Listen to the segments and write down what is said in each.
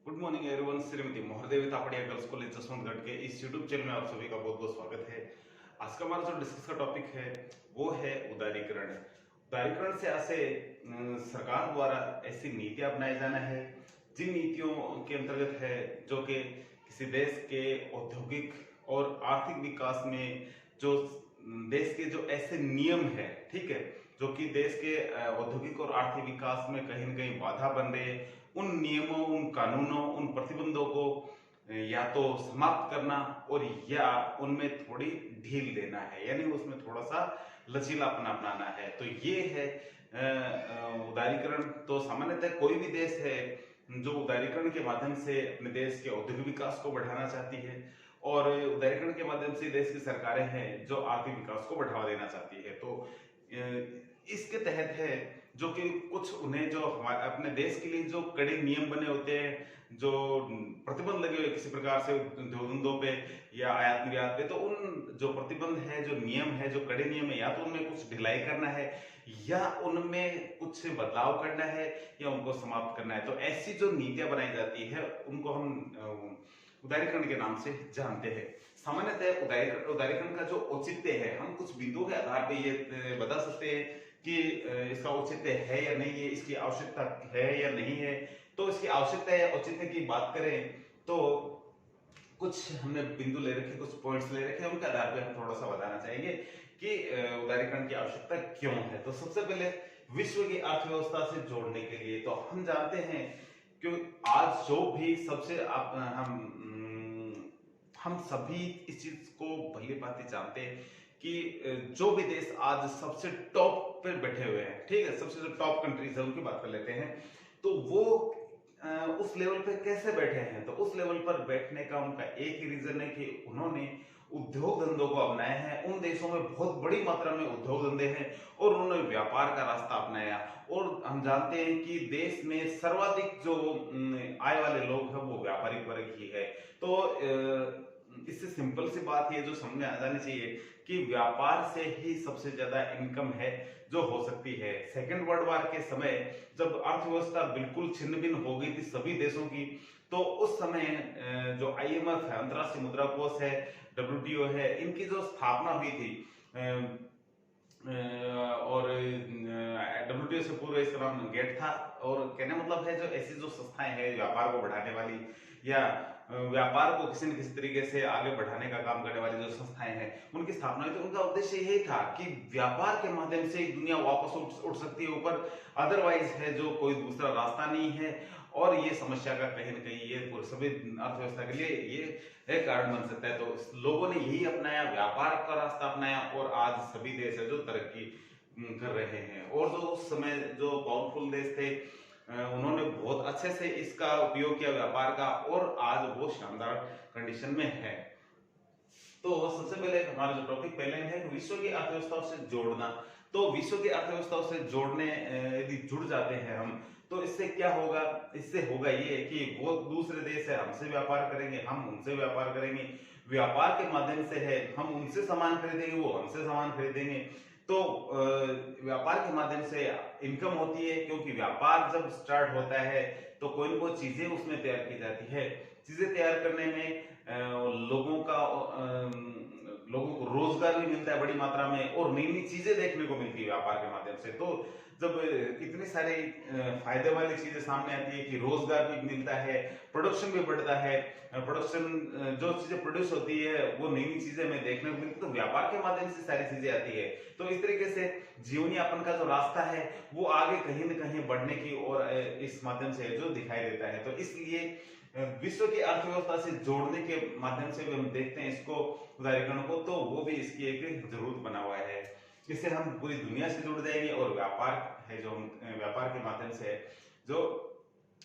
Good morning everyone. Shrimati Mohardevi Tapadia girls college Jaswantgarh के इस YouTube channel में आप सभी का बहुत बहुत स्वागत है। आज का हमारा जो डिस्कस का टॉपिक है वो है उदारीकरण। उदारीकरण से ऐसे सरकार द्वारा ऐसी नीतियां अपनाए जाना है जिन नीतियों के अंतर्गत है जो कि किसी देश के औद्योगिक और आर्थिक विकास में जो देश के जो ऐसे नियम है, ठीक है, जो कि देश के औद्योगिक और आर्थिक विकास में कहीं न कहीं बाधा बन रहे हैं, उन नियमों, उन कानूनों, उन प्रतिबंधों को या तो समाप्त करना और या उनमें थोड़ी ढील देना है, यानी उसमें थोड़ा सा लचीलापन अपनाना है। तो ये है उदारीकरण। तो सामान्यतः कोई भी देश है जो उदारीकरण के माध्यम से अपने देश के औद्योगिक विकास को बढ़ाना चाहती है और उदारीकरण के माध्यम से देश की सरकारें हैं जो आर्थिक विकास को बढ़ावा देना चाहती है। तो इसके तहत है जो कि कुछ उन्हें जो अपने देश के लिए जो कड़े नियम बने होते हैं, जो प्रतिबंध लगे हुए किसी प्रकार से धंधों पे या आयात निर्यात पे, तो उन जो प्रतिबंध है, जो नियम है, जो कड़े नियम है, या तो उनमें कुछ ढिलाई करना है या उनमें कुछ बदलाव करना है या उनको समाप्त करना है। तो ऐसी जो नीतियां बनाई जाती है उनको हम उदारीकरण के नाम से जानते हैं। सामान्यतः उदारीकरण का जो औचित्य है, हम कुछ बिंदुओं के आधार पर ये बता सकते हैं कि इसका औचित्य है या नहीं है, इसकी आवश्यकता है या नहीं है। तो इसकी आवश्यकता या औचित्य की बात करें तो कुछ हमने बिंदु ले रखे, कुछ पॉइंट्स ले रखे, उनके आधार पर हम थोड़ा सा बताना चाहेंगे कि उदारीकरण की आवश्यकता क्यों है। तो सबसे पहले विश्व की अर्थव्यवस्था से जोड़ने के लिए, तो हम जानते हैं कि आज जो भी सबसे हम सभी इस चीज को भली भांति जानते हैं कि जो भी देश आज सबसे टॉप पे बैठे हुए हैं, ठीक है, सबसे जो टॉप कंट्रीज है उनकी बात कर लेते हैं, तो वो उस लेवल पे कैसे बैठे हैं। तो उस लेवल पर बैठने का उनका एक ही रीजन है कि उन्होंने उद्योग धंधों को अपनाया है। उन देशों में बहुत बड़ी मात्रा में उद्योग धंधे हैं और उन्होंने व्यापार का रास्ता अपनाया। और हम जानते हैं कि देश में सर्वाधिक जो आय वाले लोग हैं वो व्यापारिक वर्ग ही है। तो इससे सिंपल सी बात ये जो समझ में आ जानी चाहिए कि व्यापार से ही सबसे ज्यादा इनकम है जो हो सकती है। सेकेंड वर्ल्ड वॉर के समय जब अर्थव्यवस्था बिल्कुल छिन्न भिन्न हो गई थी सभी देशों की, तो उस समय जो IMF है, अंतर्राष्ट्रीय मुद्रा कोष है, WTO है, इनकी जो स्थापना हुई थी और WTO से पूर्व इसका नाम गेट था। और कहने मतलब है जो ऐसी जो संस्थाएं हैं व्यापार को बढ़ाने वाली या व्यापार को किसी न किसी तरीके से आगे बढ़ाने का काम करने वाली जो संस्थाएं हैं उनकी स्थापना हुई। तो उनका उद्देश्य यही था कि व्यापार के माध्यम से दुनिया वापस उठ सकती है ऊपर, अदरवाइज है जो कोई दूसरा रास्ता नहीं है। और ये समस्या का कहीं न कहीं ये सभी अर्थव्यवस्था के लिए ये एक कारण बन सकता है। तो लोगों ने यही अपनाया, व्यापार का रास्ता अपनाया और आज सभी देश है जो तरक्की कर रहे हैं। और जो उस समय जो पावरफुल देश थे उन्होंने बहुत अच्छे से इसका उपयोग किया व्यापार का और आज वो शानदार कंडीशन में है। तो सबसे पहले हमारा जो टॉपिक पहले है विश्व की अर्थव्यवस्थाओं से जोड़ना। तो विश्व की अर्थव्यवस्थाओं से जोड़ने यदि जुड़ जाते हैं हम, तो इससे क्या होगा, इससे होगा ये कि वो दूसरे देश है हमसे व्यापार करेंगे, हम उनसे व्यापार करेंगे, व्यापार के माध्यम से है हम उनसे सामान खरीदेंगे, वो हमसे सामान खरीदेंगे। तो व्यापार के माध्यम से इनकम होती है, क्योंकि व्यापार जब स्टार्ट होता है तो कोई ना कोई चीजें उसमें तैयार की जाती है। चीजें तैयार करने में लोगों को रोजगार भी मिलता है बड़ी मात्रा में और नई नई चीजें देखने को मिलती है व्यापार के माध्यम से। तो जब इतनी सारी फायदे वाली चीजें सामने आती है कि रोजगार भी मिलता है, प्रोडक्शन भी बढ़ता है, प्रोडक्शन जो चीजें प्रोड्यूस होती है वो नई नई चीजें हमें देखने को मिलती है, तो व्यापार के माध्यम से सारी चीजें आती है। तो इस तरीके से जीवन यापन का जो रास्ता है वो आगे कहीं न कहीं बढ़ने की और इस माध्यम से जो दिखाई देता है। तो इसलिए विश्व की अर्थव्यवस्था से जोड़ने के माध्यम से भी हम देखते हैं इसको उदारीकरण को, तो वो भी इसकी एक जरूरत बना हुआ है। इससे हम पूरी दुनिया से जुड़ जाएंगे और व्यापार है जो हम व्यापार के माध्यम से जो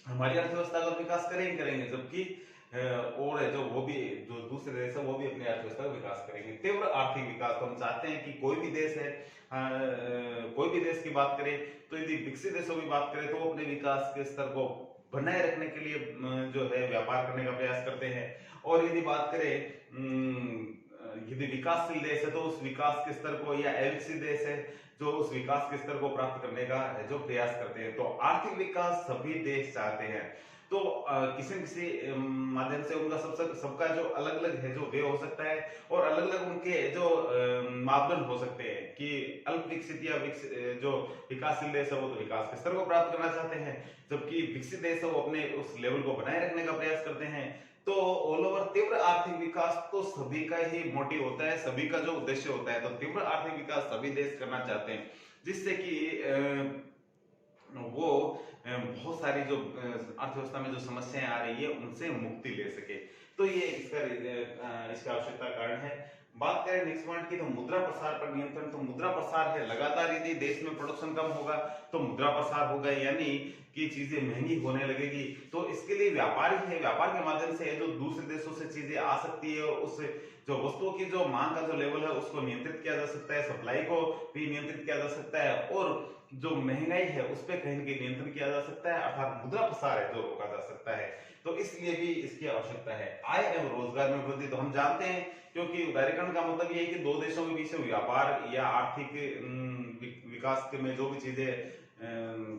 हमारी अर्थव्यवस्था का विकास करेंगे, जबकि और है जो वो भी जो दूसरे देश है वो भी अपनी अर्थव्यवस्था का विकास करेंगे। तीव्र आर्थिक विकास, तो हम चाहते हैं कि कोई भी देश है, कोई भी देश की बात करें तो यदि विकसित देशों की बात करें तो वो अपने विकास के स्तर को बनाए रखने के लिए जो है व्यापार करने का प्रयास करते हैं। और यदि बात करें यदि विकासशील देश है तो उस विकास के स्तर को, या अविकसित देश है जो उस विकास के स्तर को प्राप्त करने का जो प्रयास करते हैं। तो आर्थिक विकास सभी देश चाहते हैं, तो किसी न किसी माध्यम से उनका सबका जो अलग अलग है जो वे हो सकता है, और अलग अलग उनके जो मापदंड हो सकते हैं कि अल्प विकसित या जो विकासशील देश है वो तो विकास के स्तर को प्राप्त करना चाहते हैं, जबकि विकसित देश है वो अपने उस लेवल को बनाए रखने का प्रयास करते हैं। तो ऑल ओवर तीव्र आर्थिक विकास तो सभी का ही मोटिव होता है, सभी का जो उद्देश्य होता है। तो तीव्र आर्थिक विकास सभी देश करना चाहते हैं, जिससे कि वो बहुत सारी जो अर्थव्यवस्था में जो समस्याएं आ रही है उनसे मुक्ति ले सके। तो ये इसका आवश्यकता कारण है। बात करें नेक्स्ट पॉइंट की, तो मुद्रा प्रसार पर नियंत्रण। तो मुद्रा प्रसार है, लगातार यदि देश में प्रोडक्शन कम होगा तो मुद्रा प्रसार होगा, यानी कि चीजें महंगी होने लगेगी। तो इसके लिए व्यापार ही है, व्यापार के माध्यम से जो दूसरे देशों से चीजें आ सकती है और उस जो वस्तुओं की जो मांग का जो लेवल है उसको नियंत्रित किया जा सकता है, सप्लाई को भी नियंत्रित किया जा सकता है, और जो महंगाई है उस पर कहीं न कहीं नियंत्रण किया जा सकता है, अर्थात मुद्रा प्रसार है जो रोका जा सकता है। तो इसलिए भी इसकी आवश्यकता है। आय एवं रोजगार में वृद्धि, तो हम जानते हैं, क्योंकि उदारीकरण का मतलब ये है कि दो देशों के बीच में व्यापार या आर्थिक विकास में जो भी चीजें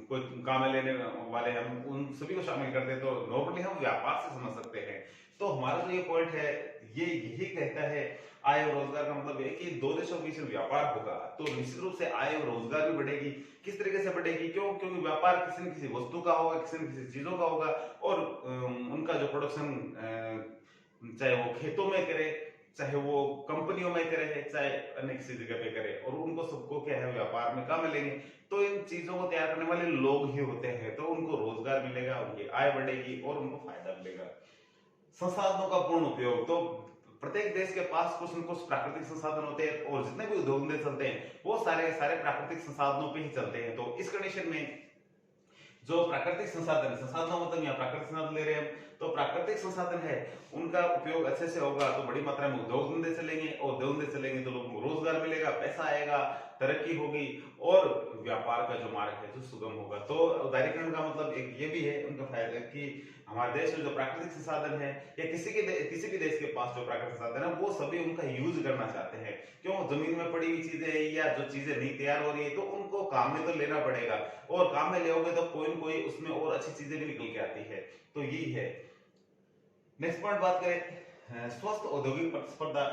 कोई काम में लेने वाले हम उन सभी को शामिल करते हैं, तो नॉर्मली हम व्यापार से समझ सकते हैं। तो हमारा जो ये पॉइंट है ये यही कहता है, आय और रोजगार का मतलब है कि दो देशों के बीच में व्यापार होगा तो निश्चित रूप से आय और रोजगार भी बढ़ेगी। किस तरीके से बढ़ेगी? क्योंकि व्यापार किसी न किसी वस्तु का होगा, किसी न किसी चीजों का होगा, और उनका जो प्रोडक्शन चाहे वो खेतों में करे, चाहे वो कंपनियों में करे, चाहे अन्य किसी जगह पे करे, और उनको सबको क्या है व्यापार में काम मिलेंगे। तो इन चीजों को तैयार करने वाले लोग ही होते हैं, तो उनको रोजगार मिलेगा, उनकी आय बढ़ेगी और उनको फायदा मिलेगा। संसाधनों का पूर्ण उपयोग, तो प्रत्येक देश के पास कुछ न कुछ प्राकृतिक संसाधन होते हैं, और जितने भी उद्योग धंधे चलते हैं वो सारे प्राकृतिक संसाधनों पे ही चलते हैं। तो इस कंडीशन में जो प्राकृतिक संसाधन मतलब यहाँ प्राकृतिक संसाधन ले रहे हैं हम, तो प्राकृतिक संसाधन है उनका उपयोग अच्छे से होगा तो बड़ी मात्रा में उद्योग धंधे चलेंगे, और उद्योग धंधे चलेंगे तो लोगों को रोजगार मिलेगा, पैसा आएगा, तरक्की होगी, और व्यापार का जो मार्ग है जो सुगम होगा। तो उदारीकरण का मतलब एक ये भी है उनका फायदा कि हमारे देश में जो प्राकृतिक संसाधन है, या किसी भी देश के पास जो प्राकृतिक संसाधन है वो सभी उनका यूज करना चाहते हैं। क्यों? जमीन में पड़ी हुई चीजें या जो चीजें नहीं तैयार हो रही है तो उनको काम में तो लेना पड़ेगा, और काम में लेोगे तो कोई न कोई उसमें और अच्छी चीजें भी निकल के आती है। तो यही है। नेक्स्ट पॉइंट बात करें, स्वस्थ औद्योगिक प्रतिस्पर्धा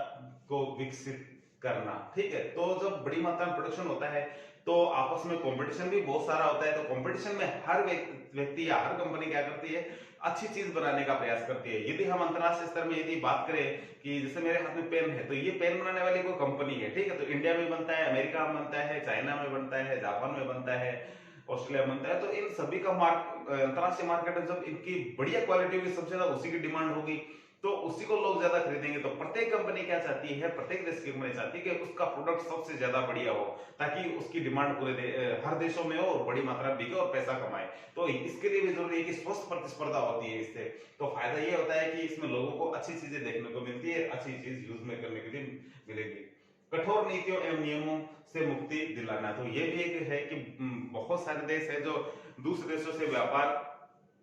को विकसित करना। ठीक है, तो जब बड़ी मात्रा में प्रोडक्शन होता है तो आपस में कंपटीशन भी बहुत सारा होता है। तो कंपटीशन में हर व्यक्ति या हर कंपनी क्या करती है, अच्छी चीज बनाने का प्रयास करती है। यदि हम अंतरराष्ट्रीय स्तर में यदि बात करें कि जैसे मेरे हाथ में पेन है, तो ये पेन बनाने वाली कोई कंपनी है, ठीक है, तो इंडिया में बनता है, अमेरिका में बनता है, चाइना में बनता है, जापान में बनता है, ऑस्ट्रेलिया में बनता है। तो इन सभी का अंतरराष्ट्रीय मार्केट में जब इनकी बढ़िया क्वालिटी होगी, सबसे ज्यादा उसी की डिमांड होगी, तो उसी को लोग ज्यादा खरीदेंगे। तो प्रत्येक कंपनी क्या चाहती है, प्रत्येक देश की कंपनी चाहती है कि उसका प्रोडक्ट सबसे ज्यादा बढ़िया हो, ताकि उसकी डिमांड हर देशों में हो और बड़ी मात्रा में बिके और पैसा कमाए। तो इसके लिए भी जरूरी है कि स्वस्थ प्रतिस्पर्धा होती है इससे। तो फायदा ये होता है कि इसमें लोगों को अच्छी चीजें देखने को मिलती है, अच्छी चीज यूज में करने के लिए मिलेगी। कठोर नीतियों एवं नियमों से मुक्ति दिलाना, तो ये भी एक है कि बहुत सारे देश है जो दूसरे देशों से व्यापार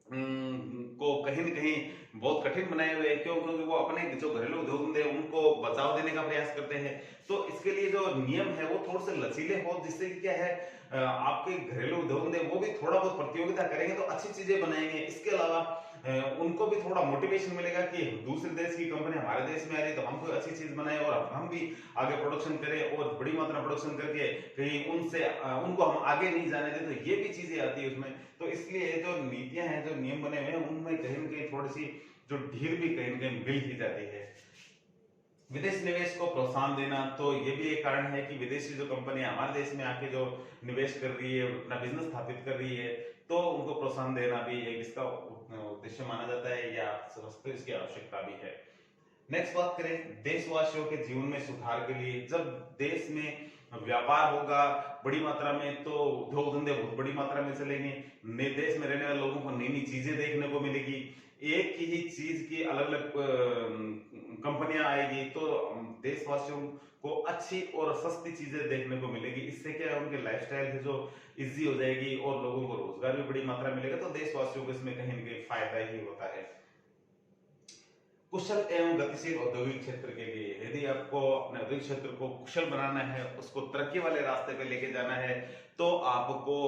को कहीं न कहीं बहुत कठिन बनाए हुए हैं। क्यों? क्योंकि वो अपने जो घरेलू उद्योग धंधे उनको बचाव देने का प्रयास करते हैं। तो इसके लिए जो नियम है वो थोड़े से लचीले हो, जिससे कि क्या है आपके घरेलू उद्योग धंधे वो भी थोड़ा बहुत प्रतियोगिता करेंगे तो अच्छी चीजें बनाएंगे। इसके अलावा उनको भी थोड़ा मोटिवेशन मिलेगा कि दूसरे देश की कंपनी हमारे देश में आ रही है तो हम कोई अच्छी चीज बनाए और हम भी आगे प्रोडक्शन करें, और बड़ी मात्रा में प्रोडक्शन करके कहीं उनको हम आगे नहीं जाने दें। तो ये भी चीजें आती है उसमें। तो इसलिए जो नीतियां हैं, जो नियम बने हुए हैं, उनमें कहीं न कहीं थोड़ी सी जो ढील भी कहीं न कहीं मिल ही जाती है। विदेश निवेश को प्रोत्साहन देना, तो ये भी एक कारण है कि विदेशी जो कंपनियां हमारे देश में आके जो निवेश कर रही है, अपना बिजनेस स्थापित कर रही है, तो उनको प्रोत्साहन देना भी एक इसका उद्देश्य माना जाता है, या समझते इसकी आवश्यकता भी है। नेक्स्ट बात करें देशवासियों के जीवन में सुधार के लिए। जब देश में व्यापार होगा बड़ी मात्रा में, तो उद्योग धंधे बहुत बड़ी मात्रा में चलेंगे, नए देश में रहने वाले लोगों को नई नई चीजें देखने को मिलेगी, एक ही चीज की अलग अलग कंपनियां आएगी, तो देशवासियों को अच्छी और सस्ती चीजें देखने को मिलेगी। इससे क्या है, उनके लाइफस्टाइल है जो इजी हो जाएगी और लोगों को रोजगार भी बड़ी मात्रा मिलेगा। तो देशवासियों को इसमें कहीं न कहीं फायदा ही होता है। कुशल एवं गतिशील औद्योगिक क्षेत्र के लिए, यदि आपको अपने औद्योगिक क्षेत्र को कुशल बनाना है, उसको तरक्की वाले रास्ते पे लेके जाना है, तो आपको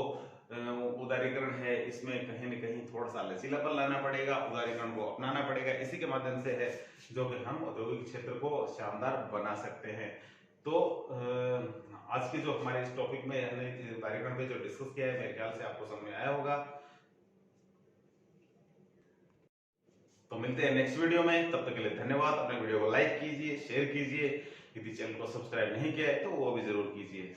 उदारीकरण है, इसमें कहीं न कहीं थोड़ा सा लचीलापन लाना पड़ेगा, उदारीकरण को अपनाना पड़ेगा। इसी के माध्यम से है जो कि हम औद्योगिक क्षेत्र को शानदार बना सकते हैं। तो आज के जो हमारे इस टॉपिक में हमने उदारीकरण पे जो डिस्कस किया है, मेरे ख्याल से आपको समझ में आया होगा। तो मिलते हैं नेक्स्ट वीडियो में, तब तक के लिए धन्यवाद। अपने वीडियो को लाइक कीजिए, शेयर कीजिए, यदि चैनल को सब्सक्राइब नहीं किया है तो वो भी जरूर कीजिए।